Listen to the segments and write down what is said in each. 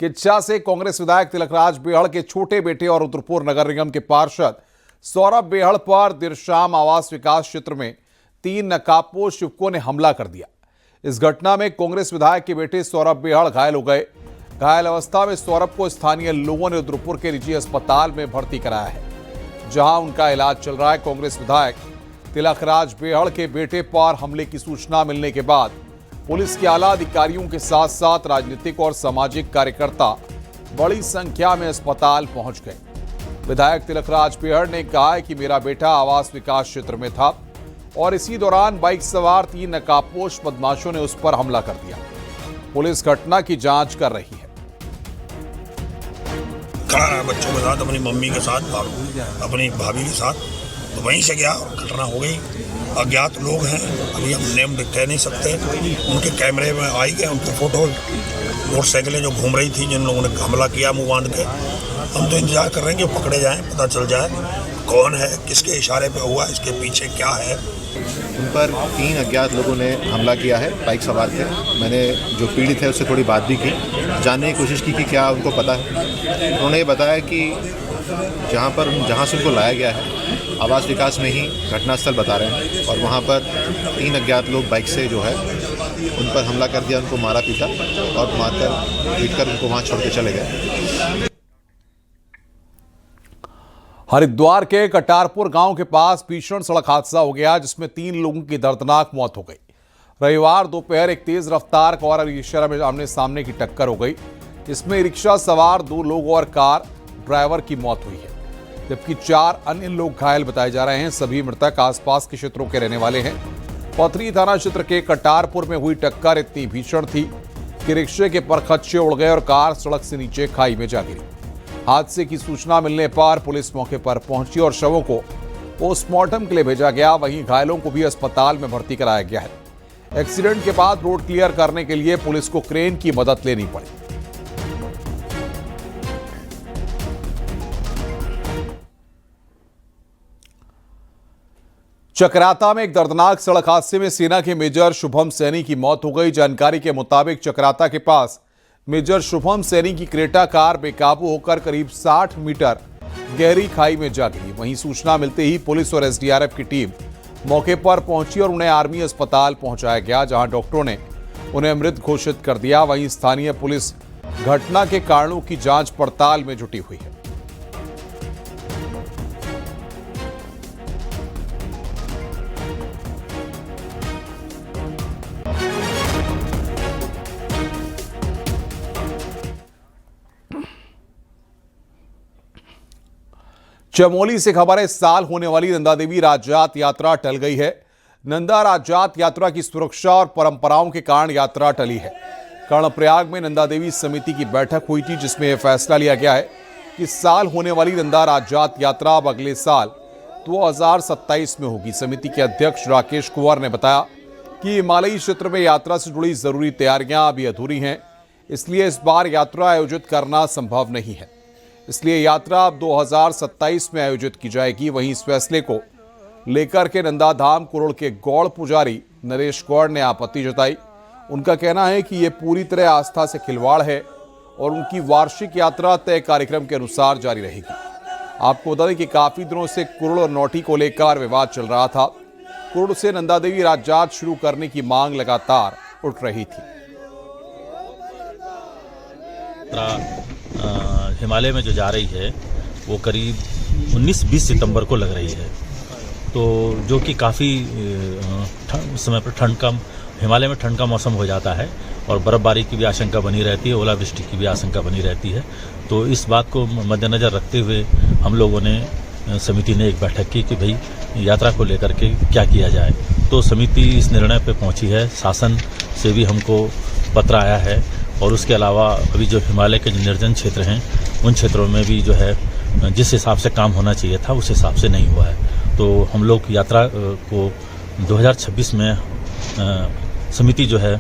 किच्चा से कांग्रेस विधायक तिलकराज बेहड़ के छोटे बेटे और रुद्रपुर नगर निगम के पार्षद सौरभ बेहड़ पर देर शाम आवास विकास क्षेत्र में 3 नकाबपोश युवकों ने हमला कर दिया। इस घटना में कांग्रेस विधायक के बेटे सौरभ बेहड़ घायल हो गए। घायल अवस्था में सौरभ को स्थानीय लोगों ने रुद्रपुर के निजी अस्पताल में भर्ती कराया है, जहां उनका इलाज चल रहा है। कांग्रेस विधायक तिलकराज बेहड़ के बेटे पर हमले की सूचना मिलने के बाद पुलिस के आला अधिकारियों के साथ साथ राजनीतिक और सामाजिक कार्यकर्ता बड़ी संख्या में अस्पताल पहुंच गए। विधायक तिलकराज बेहड़ ने कहा है कि मेरा बेटा आवास विकास क्षेत्र में था और इसी दौरान बाइक सवार 3 नकाबपोश बदमाशों ने उस पर हमला कर दिया। पुलिस घटना की जांच कर रही है। खड़ा रहा बच्चों के साथ, अपनी मम्मी के साथ, अपनी भाभी के साथ, तो वहीं से गया और घटना हो गई। अज्ञात लोग हैं, अभी हम नेम कह नहीं सकते। उनके कैमरे में आई गए, उनके फोटो, मोटरसाइकिलें जो घूम रही थी, जिन लोगों ने हमला किया मुंह बांध के। हम तो इंतजार कर रहे हैं कि पकड़े जाएं, पता चल जाए कौन है, किसके इशारे पे हुआ, इसके पीछे क्या है। उन पर 3 अज्ञात लोगों ने हमला किया है, बाइक सवार थे। मैंने जो पीड़ित है उससे थोड़ी बात भी की, जानने की कोशिश की कि क्या उनको पता है। उन्होंने ये बताया कि जहाँ से उनको लाया गया है आवास विकास में ही घटनास्थल बता रहे हैं, और वहाँ पर 3 अज्ञात लोग बाइक से जो है उन पर हमला कर दिया, उनको मारा पीटा और पीटकर उनको वहाँ छोड़ के चले गए। हरिद्वार के कटारपुर गांव के पास भीषण सड़क हादसा हो गया, जिसमें 3 लोगों की दर्दनाक मौत हो गई। रविवार दोपहर एक तेज रफ्तार कार और रिक्शा में आमने सामने की टक्कर हो गई। इसमें रिक्शा सवार 2 लोग और कार ड्राइवर की मौत हुई है, जबकि 4 अन्य लोग घायल बताए जा रहे हैं। सभी मृतक आसपास के क्षेत्रों के रहने वाले हैं। पथरी थाना क्षेत्र के कटारपुर में हुई टक्कर इतनी भीषण थी कि रिक्शे के परखच्चे उड़ गए और कार सड़क से नीचे खाई में जा गिरी। हादसे की सूचना मिलने पर पुलिस मौके पर पहुंची और शवों को पोस्टमार्टम के लिए भेजा गया। वहीं घायलों को भी अस्पताल में भर्ती कराया गया है। एक्सीडेंट के बाद रोड क्लियर करने के लिए पुलिस को क्रेन की मदद लेनी पड़ी। चकराता में एक दर्दनाक सड़क हादसे में सेना के मेजर शुभम सैनी की मौत हो गई। जानकारी के मुताबिक चकराता के पास मेजर शुभम सैनी की क्रेटा कार बेकाबू होकर करीब 60 मीटर गहरी खाई में जा गिरी। वहीं सूचना मिलते ही पुलिस और एसडीआरएफ की टीम मौके पर पहुंची और उन्हें आर्मी अस्पताल पहुंचाया गया, जहां डॉक्टरों ने उन्हें मृत घोषित कर दिया। वहीं स्थानीय पुलिस घटना के कारणों की जांच पड़ताल में जुटी हुई है। चमोली से खबर है, इस साल होने वाली नंदा देवी राजजात यात्रा टल गई है। नंदा राजजात यात्रा की सुरक्षा और परंपराओं के कारण यात्रा टली है। कर्णप्रयाग में नंदा देवी समिति की बैठक हुई थी, जिसमें यह फैसला लिया गया है कि इस साल होने वाली नंदा राजजात यात्रा अब अगले साल 2027 में होगी। समिति के अध्यक्ष राकेश कुंवर ने बताया कि हिमालयी क्षेत्र में यात्रा से जुड़ी जरूरी तैयारियां अभी अधूरी हैं, इसलिए इस बार यात्रा आयोजित करना संभव नहीं है। इसलिए यात्रा अब 2027 में आयोजित की जाएगी। वहीं इस फैसले को लेकर के नंदाधाम कुरुड़ के गौड़ पुजारी नरेश गौड़ ने आपत्ति जताई। उनका कहना है कि यह पूरी तरह आस्था से खिलवाड़ है और उनकी वार्षिक यात्रा तय कार्यक्रम के अनुसार जारी रहेगी। आपको बता दें कि काफी दिनों से कुरुड़ और नौटी को लेकर विवाद चल रहा था। कुरुड़ से नंदा देवी राजजात शुरू करने की मांग लगातार उठ रही थी। हिमालय में जो जा रही है वो करीब 19-20 सितंबर को लग रही है, तो जो कि काफ़ी समय पर ठंड का, हिमालय में ठंड का मौसम हो जाता है और बर्फबारी की भी आशंका बनी रहती है, ओलावृष्टि की भी आशंका बनी रहती है। तो इस बात को मद्देनज़र रखते हुए हम लोगों ने, समिति ने एक बैठक की कि भाई यात्रा को लेकर के क्या किया जाए। तो समिति इस निर्णय पर पहुंची है। शासन से भी हमको पत्र आया है और उसके अलावा अभी जो हिमालय के जो निर्जन क्षेत्र हैं उन क्षेत्रों में भी जो है जिस हिसाब से काम होना चाहिए था उस हिसाब से नहीं हुआ है। तो हम लोग यात्रा को 2026 में समिति जो है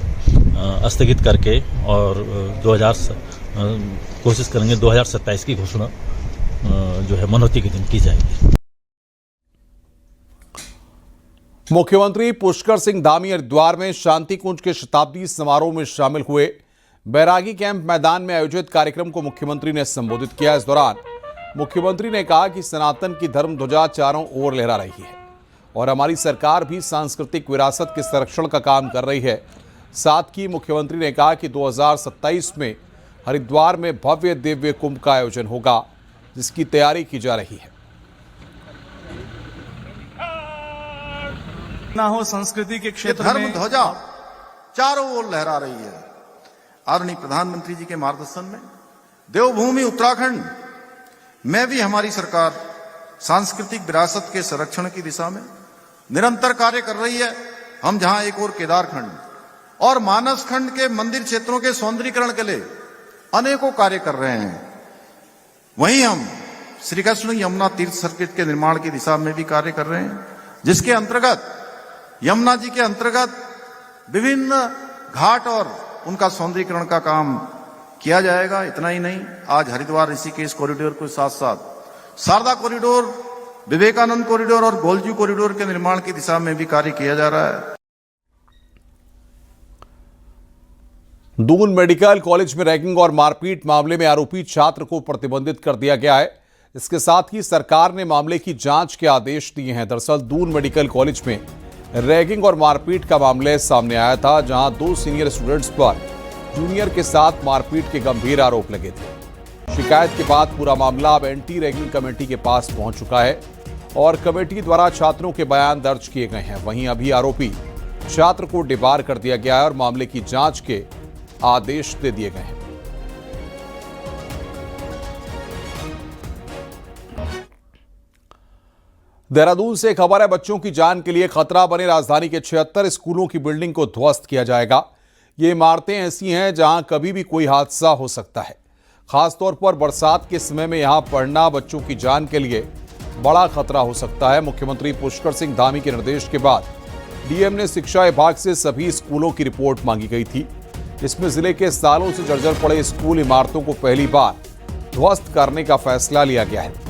स्थगित करके और कोशिश करेंगे 2027 की घोषणा जो है मनौती के दिन की जाएगी। मुख्यमंत्री पुष्कर सिंह धामी हरिद्वार में शांति कुंज के शताब्दी समारोह में शामिल हुए। बैरागी कैंप मैदान में आयोजित कार्यक्रम को मुख्यमंत्री ने संबोधित किया। इस दौरान मुख्यमंत्री ने कहा कि सनातन की धर्म ध्वजा चारों ओर लहरा रही है और हमारी सरकार भी सांस्कृतिक विरासत के संरक्षण का काम कर रही है। साथ ही मुख्यमंत्री ने कहा कि 2027 में हरिद्वार में भव्य दिव्य कुंभ का आयोजन होगा, जिसकी तैयारी की जा रही है। ना हो संस्कृति के ये क्षेत्र धर्म में ध्वजा चारों ओर लहरा रही है। आदरणीय प्रधानमंत्री जी के मार्गदर्शन में देवभूमि उत्तराखंड में भी हमारी सरकार सांस्कृतिक विरासत के संरक्षण की दिशा में निरंतर कार्य कर रही है। हम जहां एक ओर केदार खंड और मानस खंड के मंदिर क्षेत्रों के सौंदर्यीकरण के लिए अनेकों कार्य कर रहे हैं, वहीं हम श्री कृष्ण यमुना तीर्थ सर्किट के निर्माण की दिशा में भी कार्य कर रहे हैं, जिसके अंतर्गत यमुना जी के अंतर्गत विभिन्न घाट और उनका सौंदर्यीकरण का काम किया जाएगा। इतना ही नहीं, आज हरिद्वार ऋषिकेश कॉरिडोर के साथ साथ शारदा कॉरिडोर, विवेकानंद कॉरिडोर और गोलजू कॉरिडोर के निर्माण की दिशा में भी कार्य किया जा रहा है। दून मेडिकल कॉलेज में रैगिंग और मारपीट मामले में आरोपी छात्र को प्रतिबंधित कर दिया गया है। इसके साथ ही सरकार ने मामले की जांच के आदेश दिए हैं। दरअसल दून मेडिकल कॉलेज में रैगिंग और मारपीट का मामला सामने आया था, जहां 2 सीनियर स्टूडेंट्स पर जूनियर के साथ मारपीट के गंभीर आरोप लगे थे। शिकायत के बाद पूरा मामला अब एंटी रैगिंग कमेटी के पास पहुंच चुका है और कमेटी द्वारा छात्रों के बयान दर्ज किए गए हैं। वहीं अभी आरोपी छात्र को डिबार कर दिया गया है और मामले की जांच के आदेश दे दिए गए हैं। देहरादून से खबर है, बच्चों की जान के लिए खतरा बने राजधानी के 76 स्कूलों की बिल्डिंग को ध्वस्त किया जाएगा। ये इमारतें ऐसी हैं जहां कभी भी कोई हादसा हो सकता है। खासतौर पर बरसात के समय में यहां पढ़ना बच्चों की जान के लिए बड़ा खतरा हो सकता है। मुख्यमंत्री पुष्कर सिंह धामी के निर्देश के बाद डीएम ने शिक्षा विभाग से सभी स्कूलों की रिपोर्ट मांगी गई थी। इसमें जिले के सालों से जर्जर पड़े स्कूल इमारतों को पहली बार ध्वस्त करने का फैसला लिया गया है।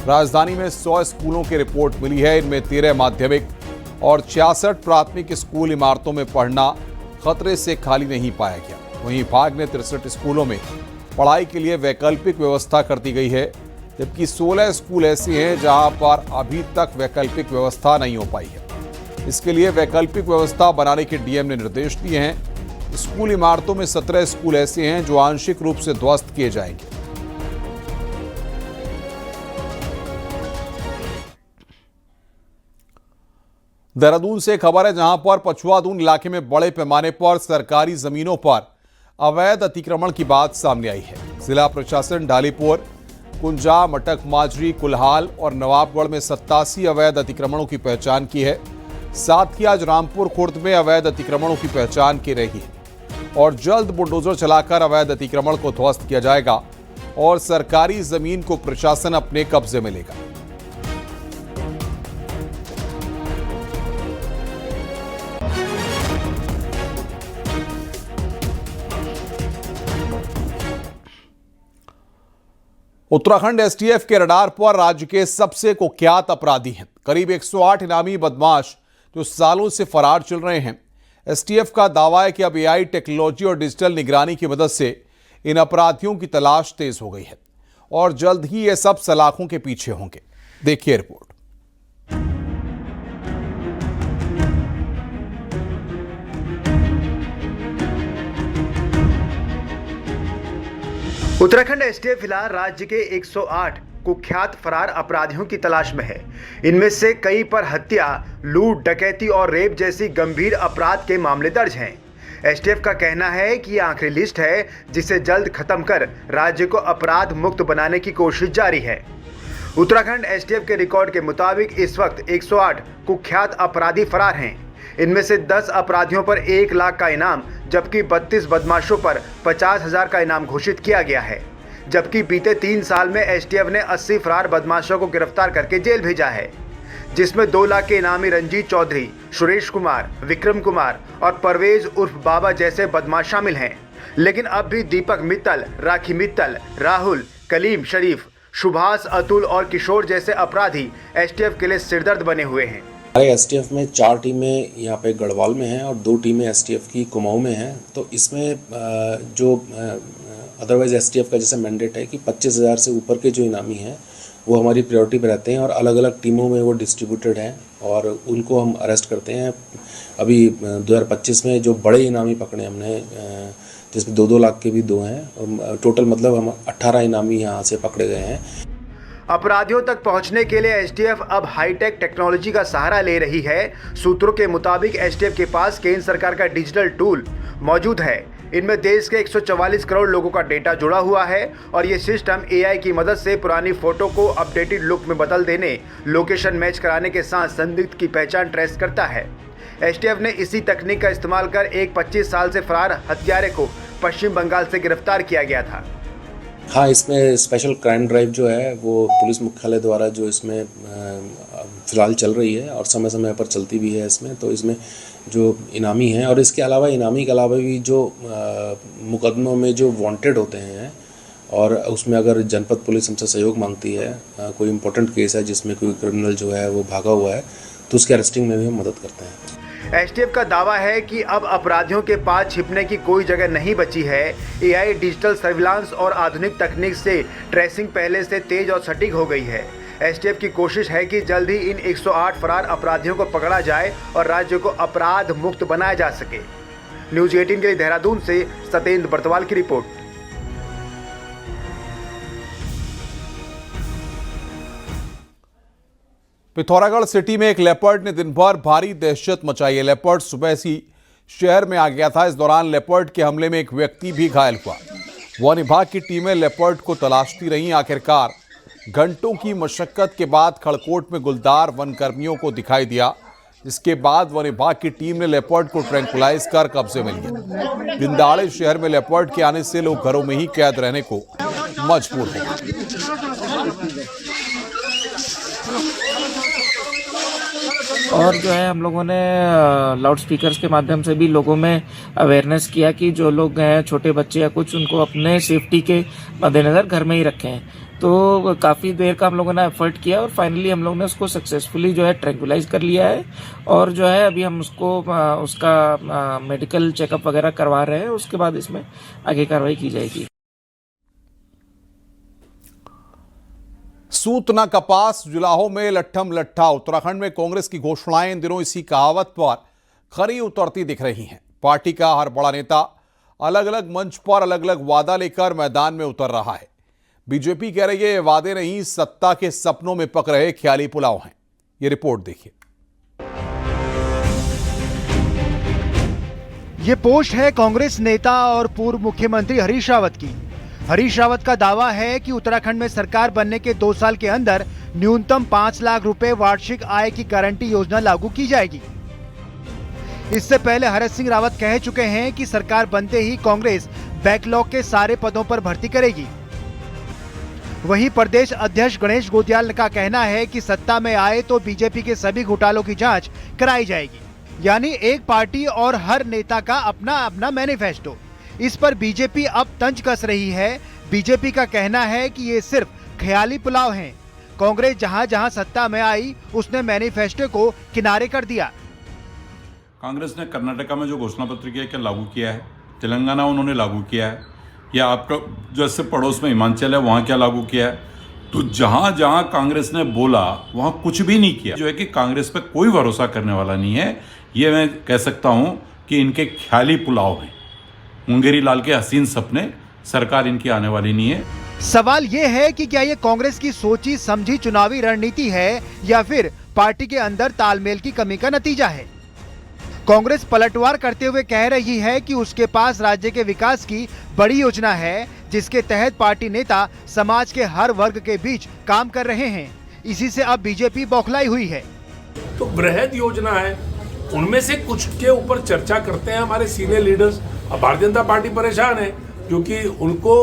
राजधानी में 100 स्कूलों की रिपोर्ट मिली है। इनमें 13 माध्यमिक और 66 प्राथमिक स्कूल इमारतों में पढ़ना खतरे से खाली नहीं पाया गया। वहीं विभाग ने 63 स्कूलों में पढ़ाई के लिए वैकल्पिक व्यवस्था कर दी गई है, जबकि 16 स्कूल ऐसे हैं जहां पर अभी तक वैकल्पिक व्यवस्था नहीं हो पाई है। इसके लिए वैकल्पिक व्यवस्था बनाने के डीएम ने निर्देश दिए हैं। स्कूल इमारतों में 17 स्कूल ऐसे हैं जो आंशिक रूप से ध्वस्त किए जाएंगे। देहरादून से खबर है, जहां पर पछुआदून इलाके में बड़े पैमाने पर सरकारी जमीनों पर अवैध अतिक्रमण की बात सामने आई है। जिला प्रशासन डालीपुर, कुंजा, मटक माजरी, कुल्हाल और नवाबगढ़ में 87 अवैध अतिक्रमणों की पहचान की है। साथ ही आज रामपुर खुर्द में अवैध अतिक्रमणों की पहचान की रही है और जल्द बुलडोजर चलाकर अवैध अतिक्रमण को ध्वस्त किया जाएगा और सरकारी जमीन को प्रशासन अपने कब्जे में लेगा। उत्तराखंड एसटीएफ के रडार पर राज्य के सबसे कुख्यात अपराधी हैं। करीब 108 इनामी बदमाश जो सालों से फरार चल रहे हैं। एसटीएफ का दावा है कि अब एआई टेक्नोलॉजी और डिजिटल निगरानी की मदद से इन अपराधियों की तलाश तेज हो गई है और जल्द ही ये सब सलाखों के पीछे होंगे। देखिए रिपोर्ट। उत्तराखंड एसटीएफ फिलहाल राज्य के 108 कुख्यात फरार अपराधियों की तलाश में है। इनमें से कई पर हत्या, लूट, डकैती और रेप जैसी गंभीर अपराध के मामले दर्ज हैं। एसटीएफ का कहना है कि यह आखिरी लिस्ट है, जिसे जल्द खत्म कर राज्य को अपराध मुक्त बनाने की कोशिश जारी है। उत्तराखंड एसटीएफ के रिकॉर्ड के मुताबिक इस वक्त 108 कुख्यात अपराधी फरार हैं। इनमें से 10 अपराधियों पर 1 लाख का इनाम, जबकि 32 बदमाशों पर 50,000 का इनाम घोषित किया गया है। जबकि बीते 3 साल में एसटीएफ ने 80 फरार बदमाशों को गिरफ्तार करके जेल भेजा है, जिसमें 2 लाख के इनामी रंजीत चौधरी, सुरेश कुमार, विक्रम कुमार और परवेज उर्फ बाबा जैसे बदमाश शामिल हैं। लेकिन अब भी दीपक मित्तल, राखी मित्तल, राहुल, कलीम शरीफ, सुभाष, अतुल और किशोर जैसे अपराधी एसटीएफ के लिए सिरदर्द बने हुए हैं। हमारे एसटीएफ में 4 टीमें यहाँ पे गढ़वाल में हैं और 2 टीमें एसटीएफ की कुमाऊं में हैं। तो इसमें जो अदरवाइज़ एसटीएफ का जैसे मैंडेट है कि 25,000 से ऊपर के जो इनामी हैं वो हमारी प्रायोरिटी पे रहते हैं और अलग अलग टीमों में वो डिस्ट्रीब्यूटेड हैं और उनको हम अरेस्ट करते हैं। अभी 2025 में जो बड़े इनामी पकड़े हमने, जिसमें 2-2 लाख के भी 2 हैं, टोटल मतलब हम 18 इनामी यहाँ से पकड़े गए हैं। अपराधियों तक पहुंचने के लिए एसटीएफ अब हाईटेक टेक्नोलॉजी का सहारा ले रही है। सूत्रों के मुताबिक एसटीएफ के पास केंद्र सरकार का डिजिटल टूल मौजूद है। इनमें देश के 144 करोड़ लोगों का डेटा जुड़ा हुआ है और ये सिस्टम एआई की मदद से पुरानी फोटो को अपडेटेड लुक में बदल देने, लोकेशन मैच कराने के साथ संदिग्ध की पहचान ट्रेस करता है। एसटीएफ ने इसी तकनीक का इस्तेमाल कर एक 25 साल से फरार हत्यारे को पश्चिम बंगाल से गिरफ्तार किया गया था। हाँ, इसमें स्पेशल क्राइम ड्राइव जो है वो पुलिस मुख्यालय द्वारा जो इसमें फ़िलहाल चल रही है और समय समय पर चलती भी है इसमें। तो इसमें जो इनामी हैं और इसके अलावा इनामी के अलावा भी जो मुकदमों में जो वांटेड होते हैं और उसमें अगर जनपद पुलिस हमसे सहयोग मांगती है, कोई इम्पोर्टेंट केस है जिसमें कोई क्रिमिनल जो है वो भागा हुआ है, तो उसके अरेस्टिंग में भी हम मदद करते हैं। एसटीएफ का दावा है कि अब अपराधियों के पास छिपने की कोई जगह नहीं बची है। एआई, डिजिटल सर्विलांस और आधुनिक तकनीक से ट्रेसिंग पहले से तेज और सटीक हो गई है। एसटीएफ की कोशिश है कि जल्द ही इन 108 फरार अपराधियों को पकड़ा जाए और राज्य को अपराध मुक्त बनाया जा सके। न्यूज़ 18 के लिए देहरादून से सतेंद्र बर्तवाल की रिपोर्ट। पिथौरागढ़ सिटी में एक लेपर्ड ने दिन भर भारी दहशत मचाई है। लेपर्ड सुबह से शहर में आ गया था। इस दौरान लेपर्ड के हमले में एक व्यक्ति भी घायल हुआ। वन विभाग की टीमें लेपर्ड को तलाशती रहीं। आखिरकार घंटों की मशक्कत के बाद खड़कोट में गुलदार वन कर्मियों को दिखाई दिया। इसके बाद वन विभाग की टीम ने लेपर्ड को ट्रैंकुलाइज कर कब्जे में लिया। दिन दहाड़े शहर में लेपर्ड के आने से लोग घरों में ही कैद रहने को मजबूर हो गए। और जो है हम लोगों ने लाउड स्पीकर्स के माध्यम से भी लोगों में अवेयरनेस किया कि जो लोग हैं, छोटे बच्चे या कुछ, उनको अपने सेफ्टी के मद्देनज़र घर में ही रखें। तो काफ़ी देर का हम लोगों ने एफर्ट किया और फाइनली हम लोगों ने उसको सक्सेसफुली जो है ट्रैंकुलाइज कर लिया है और जो है अभी हम उसको उसका मेडिकल चेकअप वगैरह करवा रहे हैं। उसके बाद इसमें आगे कार्रवाई की जाएगी। सूत न कपास, जुलाहों में लट्ठम लट्ठा। उत्तराखंड में कांग्रेस की घोषणाएं इन दिनों इसी कहावत पर खरी उतरती दिख रही हैं। पार्टी का हर बड़ा नेता अलग अलग मंच पर अलग अलग वादा लेकर मैदान में उतर रहा है। बीजेपी कह रही है ये वादे नहीं, सत्ता के सपनों में पक रहे ख्याली पुलाव हैं। ये रिपोर्ट देखिए। ये पोस्ट है कांग्रेस नेता और पूर्व मुख्यमंत्री हरीश रावत की। हरीश रावत का दावा है कि उत्तराखंड में सरकार बनने के 2 साल के अंदर न्यूनतम 5 लाख रुपए वार्षिक आय की गारंटी योजना लागू की जाएगी। इससे पहले हरीश सिंह रावत कह चुके हैं कि सरकार बनते ही कांग्रेस बैकलॉग के सारे पदों पर भर्ती करेगी। वहीं प्रदेश अध्यक्ष गणेश गोदियाल का कहना है कि सत्ता में आए तो बीजेपी के सभी घोटालों की जांच कराई जाएगी। यानी एक पार्टी और हर नेता का अपना अपना मैनिफेस्टो। इस पर बीजेपी अब तंज कस रही है। बीजेपी का कहना है कि ये सिर्फ ख्याली पुलाव हैं। कांग्रेस जहां जहां सत्ता में आई उसने मैनिफेस्टो को किनारे कर दिया। कांग्रेस ने कर्नाटका में जो घोषणा पत्र किया क्या लागू किया है? तेलंगाना उन्होंने लागू किया है, या आपका जैसे पड़ोस में हिमाचल है वहाँ क्या लागू किया है? तो जहाँ जहाँ कांग्रेस ने बोला वहाँ कुछ भी नहीं किया। जो है कि कांग्रेस पे कोई भरोसा करने वाला नहीं है। ये मैं कह सकता हूँ कि इनके ख्याली पुलाव हैं, मुंगेरी लाल के हसीन सपने। सरकार इनकी आने वाली नहीं है। सवाल ये है कि क्या ये कांग्रेस की सोची समझी चुनावी रणनीति है या फिर पार्टी के अंदर तालमेल की कमी का नतीजा है। कांग्रेस पलटवार करते हुए कह रही है कि उसके पास राज्य के विकास की बड़ी योजना है, जिसके तहत पार्टी नेता समाज के हर वर्ग के बीच काम कर रहे हैं। इसी से अब बीजेपी बौखलाई हुई है। तो बृहद योजना है, उनमें से कुछ के ऊपर चर्चा करते हैं हमारे सीनियर लीडर्स। अब भारतीय जनता पार्टी परेशान है क्योंकि उनको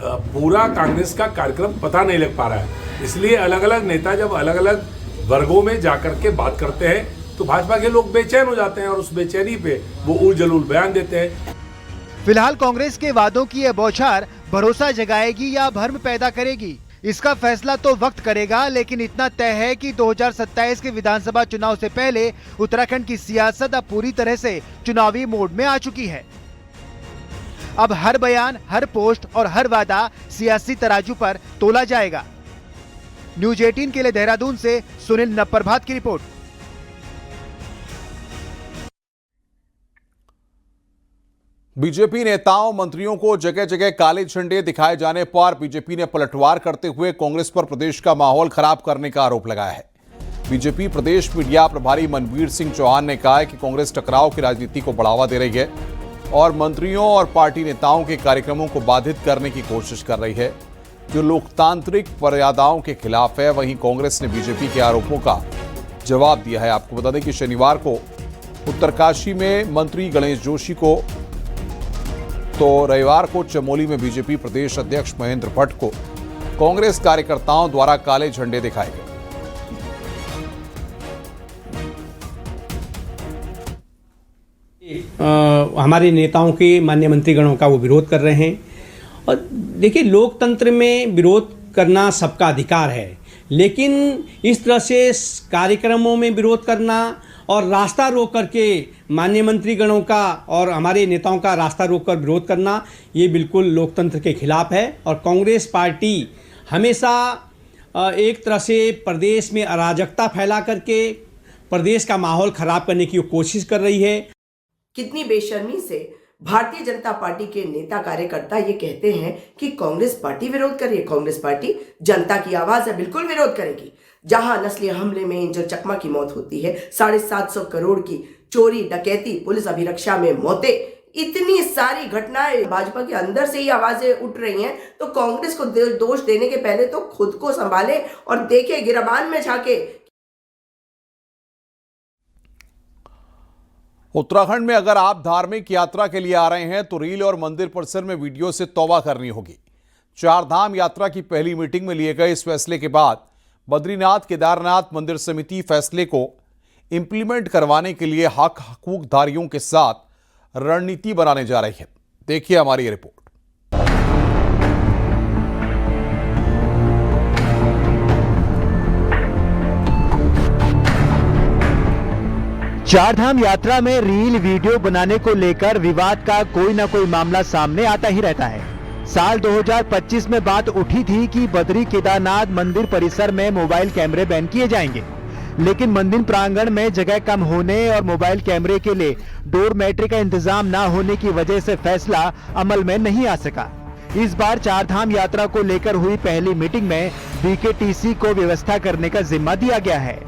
पूरा कांग्रेस का कार्यक्रम पता नहीं लग पा रहा है। इसलिए अलग अलग नेता जब अलग अलग वर्गों में जाकर के बात करते हैं तो भाजपा के लोग बेचैन हो जाते हैं और उस बेचैनी पे वो उलझुल बयान देते हैं। फिलहाल कांग्रेस के वादों की यह बौछार भरोसा जगाएगी या भ्रम पैदा करेगी, इसका फैसला तो वक्त करेगा, लेकिन इतना तय है कि 2027 के विधानसभा चुनाव से पहले उत्तराखंड की सियासत अब पूरी तरह से चुनावी मोड में आ चुकी है। अब हर बयान, हर पोस्ट और हर वादा सियासी तराजू पर तोला जाएगा। न्यूज 18 के लिए देहरादून से सुनील नप्रभात की रिपोर्ट। बीजेपी नेताओं मंत्रियों को जगह जगह काले झंडे दिखाए जाने पर बीजेपी ने पलटवार करते हुए कांग्रेस पर प्रदेश का माहौल खराब करने का आरोप लगाया है। बीजेपी प्रदेश मीडिया प्रभारी मनवीर सिंह चौहान ने कहा है कि कांग्रेस टकराव की राजनीति को बढ़ावा दे रही है और मंत्रियों और पार्टी नेताओं के कार्यक्रमों को बाधित करने की कोशिश कर रही है, जो लोकतांत्रिक मर्यादाओं के खिलाफ है। वहीं कांग्रेस ने बीजेपी के आरोपों का जवाब दिया है। आपको बता दें कि शनिवार को उत्तरकाशी में मंत्री गणेश जोशी को तो रविवार को चमोली में बीजेपी प्रदेश अध्यक्ष महेंद्र भट्ट को कांग्रेस कार्यकर्ताओं द्वारा काले झंडे दिखाए गए। हमारे नेताओं के माननीय मंत्रीगणों का वो विरोध कर रहे हैं। और देखिए, लोकतंत्र में विरोध करना सबका अधिकार है, लेकिन इस तरह से कार्यक्रमों में विरोध करना और रास्ता रोक करके माननीय मंत्रीगणों का और हमारे नेताओं का रास्ता रोक कर विरोध करना, ये बिल्कुल लोकतंत्र के खिलाफ है। और कांग्रेस पार्टी हमेशा एक तरह से प्रदेश में अराजकता फैला करके प्रदेश का माहौल खराब करने की कोशिश कर रही है। कितनी बेशर्मी से भारतीय जनता पार्टी के नेता कार्यकर्ता ये कहते हैं कि कांग्रेस पार्टी विरोध कर रही है। कांग्रेस पार्टी जनता की आवाज है, बिल्कुल विरोध करेगी। जहां नस्लीय हमले में इंजर चकमा की मौत होती है, 750 करोड़ की चोरी डकैती, पुलिस अभिरक्षा में मौतें, इतनी सारी घटनाएं भाजपा के अंदर से ही आवाजें उठ रही हैं, तो कांग्रेस को दोष देने के पहले तो खुद को संभाले और देखे, गिरबान में झांके। उत्तराखंड में अगर आप धार्मिक यात्रा के लिए आ रहे हैं तो रील और मंदिर परिसर में वीडियो से तौबा करनी होगी। चार धाम यात्रा की पहली मीटिंग में लिए गए इस फैसले के बाद बद्रीनाथ केदारनाथ मंदिर समिति फैसले को इंप्लीमेंट करवाने के लिए हकूकधारियों के साथ रणनीति बनाने जा रही है। देखिए हमारी रिपोर्ट। चारधाम यात्रा में रील वीडियो बनाने को लेकर विवाद का कोई ना कोई मामला सामने आता ही रहता है। साल 2025 में बात उठी थी कि बद्री केदारनाथ मंदिर परिसर में मोबाइल कैमरे बैन किए जाएंगे, लेकिन मंदिर प्रांगण में जगह कम होने और मोबाइल कैमरे के लिए डोरमेट्री का इंतजाम न होने की वजह से फैसला अमल में नहीं आ सका। इस बार चारधाम यात्रा को लेकर हुई पहली मीटिंग में बीकेटीसी को व्यवस्था करने का जिम्मा दिया गया है,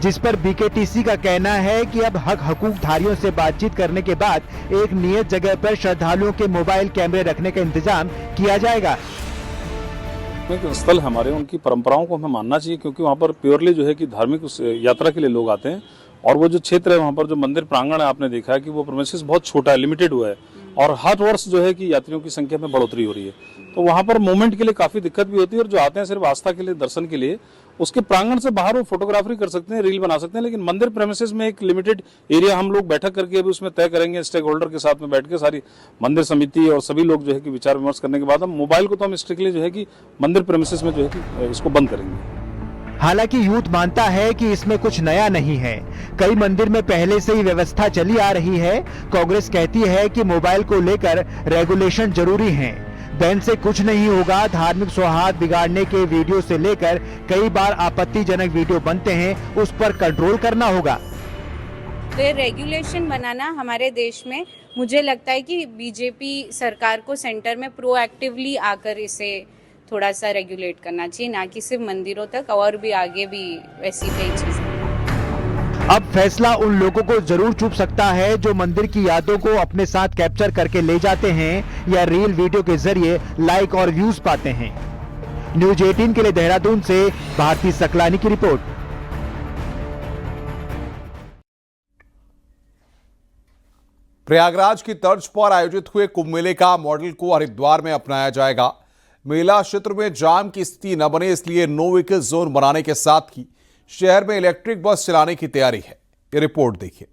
जिस पर बीकेटीसी का कहना है कि अब हकूकधारियों से बातचीत करने के बाद एक नियत जगह पर श्रद्धालुओं के मोबाइल कैमरे रखने का इंतजाम किया जाएगा। स्थल हमारे उनकी परंपराओं को हमें मानना चाहिए, क्योंकि वहाँ पर प्योरली जो है कि धार्मिक यात्रा के लिए लोग आते हैं। और वो जो क्षेत्र है वहाँ पर जो मंदिर प्रांगण है, आपने देखा है कि वो प्रेमिसेस बहुत छोटा है, लिमिटेड हुआ है, और हर वर्ष जो है कि यात्रियों की संख्या में बढ़ोतरी हो रही है। तो वहाँ पर मूवमेंट के लिए काफ़ी दिक्कत भी होती है, और जो आते हैं सिर्फ आस्था के लिए, दर्शन के लिए, उसके प्रांगण से बाहर वो फोटोग्राफी कर सकते हैं, रील बना सकते हैं। लेकिन मंदिर प्रेमिसेस में एक लिमिटेड एरिया हम लोग बैठक करके अभी उसमें तय करेंगे, स्टेक होल्डर के साथ में बैठ के सारी मंदिर समिति और सभी लोग जो है कि विचार विमर्श करने के बाद हम मोबाइल को तो हम स्ट्रिक्टली जो है कि मंदिर प्रेमिसेस में जो है कि इसको बंद करेंगे। हालांकि यूथ मानता है कि इसमें कुछ नया नहीं है, कई मंदिर में पहले से ही व्यवस्था चली आ रही है। कांग्रेस कहती है कि मोबाइल को लेकर रेगुलेशन जरूरी है, बैन से कुछ नहीं होगा। धार्मिक सौहार्द बिगाड़ने के वीडियो से लेकर कई बार आपत्तिजनक वीडियो बनते हैं, उस पर कंट्रोल करना होगा। तो ये रेगुलेशन बनाना हमारे देश में, मुझे लगता है कि बीजेपी सरकार को सेंटर में प्रोएक्टिवली आकर इसे थोड़ा सा रेगुलेट करना चाहिए, ना कि सिर्फ मंदिरों तक, और भी आगे भी वैसी कई चीजें। अब फैसला उन लोगों को जरूर चुभ सकता है जो मंदिर की यादों को अपने साथ कैप्चर करके ले जाते हैं या रील वीडियो के जरिए लाइक और व्यूज पाते हैं। न्यूज 18 के लिए देहरादून से भारती सकलानी की रिपोर्ट। प्रयागराज की तर्ज पर आयोजित हुए कुंभ मेले का मॉडल को हरिद्वार में अपनाया जाएगा। मेला क्षेत्र में जाम की स्थिति न बने, इसलिए नो व्हीकल जोन बनाने के साथ ही शहर में इलेक्ट्रिक बस चलाने की तैयारी है। ये रिपोर्ट देखिए।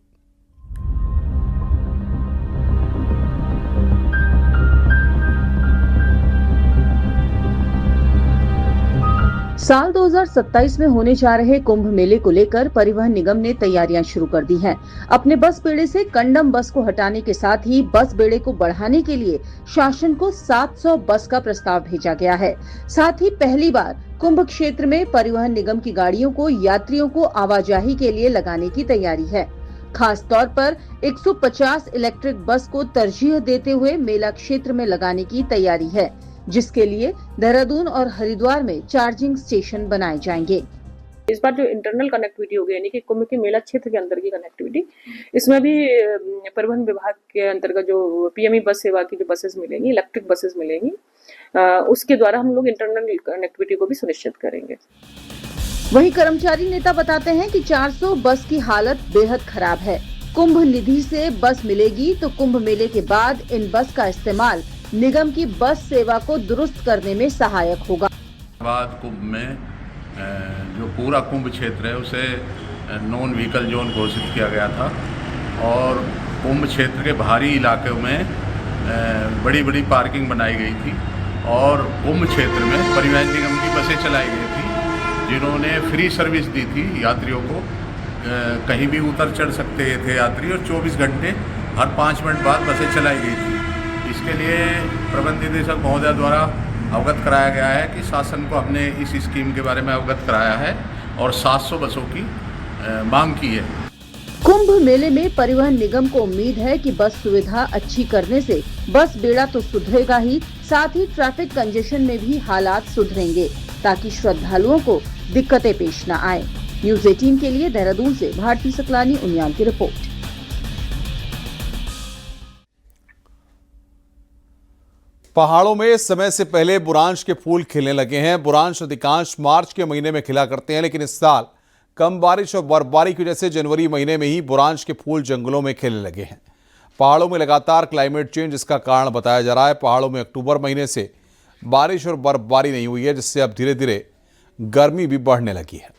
साल 2027 में होने जा रहे कुंभ मेले को लेकर परिवहन निगम ने तैयारियां शुरू कर दी हैं। अपने बस बेड़े से कंडम बस को हटाने के साथ ही बस बेड़े को बढ़ाने के लिए शासन को 700 बस का प्रस्ताव भेजा गया है। साथ ही पहली बार कुंभ क्षेत्र में परिवहन निगम की गाड़ियों को यात्रियों को आवाजाही के लिए लगाने की तैयारी है। खास तौर पर 150 इलेक्ट्रिक बस को तरजीह देते हुए मेला क्षेत्र में लगाने की तैयारी है, जिसके लिए देहरादून और हरिद्वार में चार्जिंग स्टेशन बनाए जाएंगे। इस बार जो इंटरनल कनेक्टिविटी होगी, यानी कि कुंभ के मेला क्षेत्र के अंदर की कनेक्टिविटी, इसमें भी परिवहन विभाग के अंतर्गत जो पीएमई बस सेवा की जो बसेस मिलेंगी, इलेक्ट्रिक बसेस मिलेंगी, उसके द्वारा हम लोग इंटरनल कनेक्टिविटी को भी सुनिश्चित करेंगे। वहीं कर्मचारी नेता बताते हैं कि 400 बस की हालत बेहद खराब है। कुंभ निधि से बस मिलेगी तो कुंभ मेले के बाद इन बस का इस्तेमाल निगम की बस सेवा को दुरुस्त करने में सहायक होगा। बाद कुंभ में जो पूरा कुंभ क्षेत्र है उसे नॉन व्हीकल जोन घोषित किया गया था और कुंभ क्षेत्र के बाहरी इलाकों में बड़ी बड़ी पार्किंग बनाई गई थी और कुंभ क्षेत्र में परिवहन निगम की बसें चलाई गई थी, जिन्होंने फ्री सर्विस दी थी यात्रियों को। कहीं भी उतर चढ़ सकते थे यात्री और 24 घंटे हर 5 मिनट बाद बसें चलाई गई थी। इसके लिए प्रबंध निदेशक महोदय द्वारा अवगत कराया गया है कि शासन को हमने इस स्कीम के बारे में अवगत कराया है और 700 बसों की मांग की है। कुंभ मेले में परिवहन निगम को उम्मीद है कि बस सुविधा अच्छी करने से बस बेड़ा तो सुधरेगा ही, साथ ही ट्रैफिक कंजेशन में भी हालात सुधरेंगे ताकि श्रद्धालुओं को दिक्कतें पेश न आए। न्यूज़ 18 के लिए देहरादून से भारती सकलानी उनियाल की रिपोर्ट। पहाड़ों में समय से पहले बुरांश के फूल खिलने लगे हैं। बुरांश अधिकांश मार्च के महीने में खिला करते हैं, लेकिन इस साल कम बारिश और बर्फबारी की वजह से जनवरी महीने में ही बुरांश के फूल जंगलों में खिलने लगे हैं। पहाड़ों में लगातार क्लाइमेट चेंज इसका कारण बताया जा रहा है। पहाड़ों में अक्टूबर महीने से बारिश और बर्फबारी नहीं हुई है, जिससे अब धीरे धीरे गर्मी भी बढ़ने लगी है।